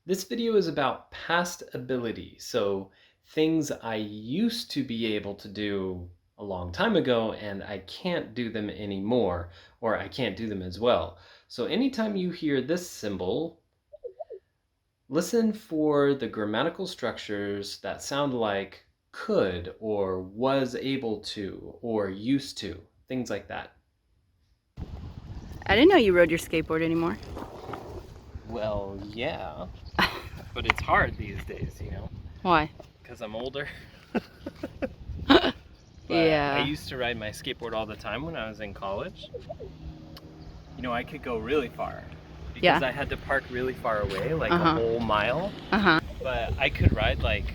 This video is about past ability, so things I used to be able to do a long time ago and I can't do them anymore, or I can't do them as well. So anytime you hear this symbol, listen for the grammatical structures that sound like could or was able to or used to, things like that. I didn't know you rode your skateboard anymore. Well, yeah, but it's hard these days, Why? because I'm older. Yeah. I used to ride my skateboard all the time when I was in college. I could go really far because I had to park really far away, like a whole mile. But I could ride like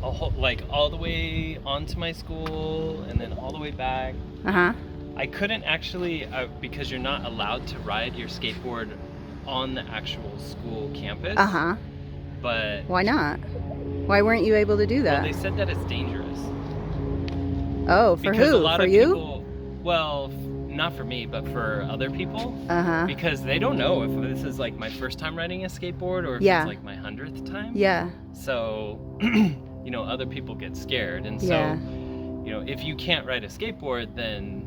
all the way onto my school and then all the way back. I couldn't actually because you're not allowed to ride your skateboard on the actual school campus. But why not? Why weren't you able to do that? Well, they said that it's dangerous. Oh, for because who? A lot for of you? People, well, not for me, but for other people. Because they don't know if this is like my first time riding a skateboard or if it's like my 100th time. Yeah. So, other people get scared. And so, if you can't ride a skateboard, then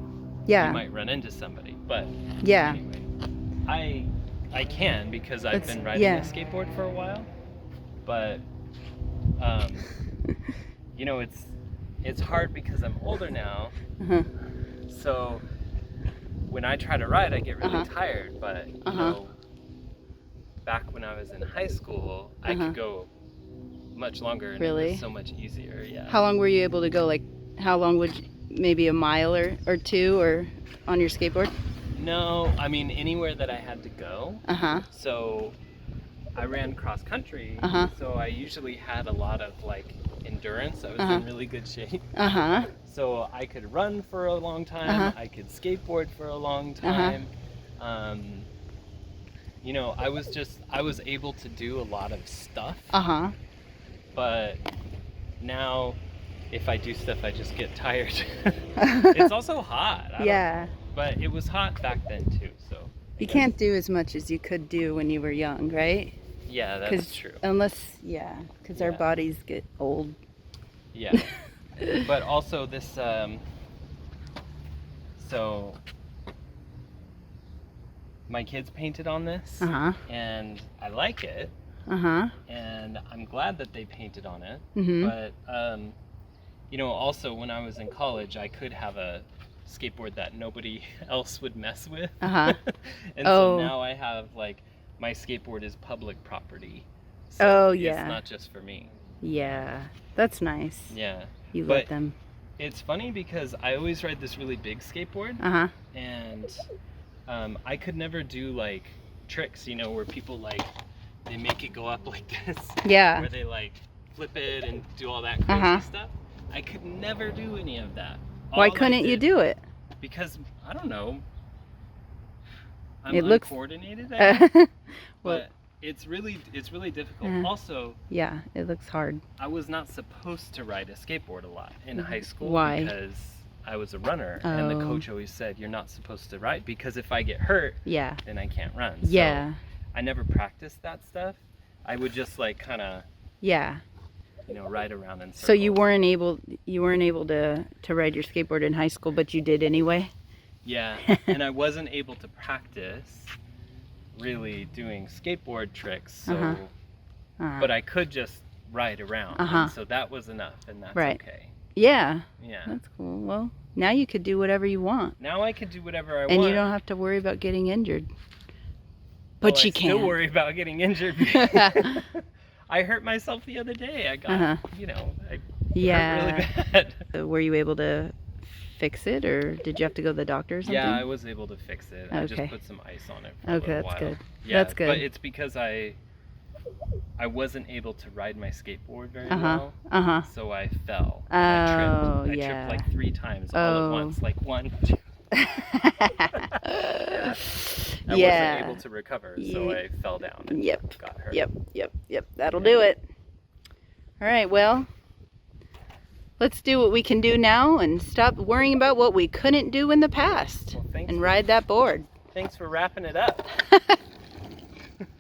you might run into somebody. But anyway, I can because I've been riding a skateboard for a while. But, it's hard because I'm older now. So when I try to ride, I get really tired. But, back when I was in high school, I could go much longer and it was so much easier. Yeah. How long were you able to go? Like, how long would you, maybe a mile or two or on your skateboard? No, I mean anywhere that I had to go. So I ran cross country, so I usually had a lot of like endurance. I was in really good shape. So I could run for a long time. I could skateboard for a long time. I was able to do a lot of stuff. But now if I do stuff, I just get tired. It's also hot. But it was hot back then too, so. You can't do as much as you could do when you were young, right? Yeah, that's true. Because our bodies get old. Yeah. But also this, so my kids painted on this, and I like it, and I'm glad that they painted on it, but, also when I was in college, I could have a skateboard that nobody else would mess with, and so now I have, like, my skateboard is public property, so it's not just for me. Yeah, that's nice. Yeah. You let them. It's funny because I always ride this really big skateboard, and I could never do like tricks, where people like they make it go up like this. Where they like flip it and do all that crazy stuff. I could never do any of that. Why couldn't you do it? Because I don't know. I'm it looks uncoordinated, I guess. But it's really difficult. Also, it looks hard. I was not supposed to ride a skateboard a lot in high school. Why? Because I was a runner, and the coach always said you're not supposed to ride because if I get hurt, then I can't run. So I never practiced that stuff. I would just like kind of ride around in circles. So you weren't able to ride your skateboard in high school, but you did anyway? Yeah, and I wasn't able to practice really doing skateboard tricks, so but I could just ride around, and so that was enough, and that's okay. Yeah, that's cool. Well, now you could do whatever you want. Now I could do whatever I want, and you don't have to worry about getting injured. But you can. Still worry about getting injured. I hurt myself the other day. I got I hurt really bad. Were you able to fix it, or did you have to go to the doctor or something? Yeah, I was able to fix it. I just put some ice on it for a little while. Good. Yeah, that's good. But it's because I wasn't able to ride my skateboard very well, so I fell. I tripped like 3 times all at once, like 1, 2. I wasn't able to recover, so I fell down and got hurt. Yep. That'll do it. All right, well, let's do what we can do now and stop worrying about what we couldn't do in the past. Well, and ride that board. Thanks for wrapping it up.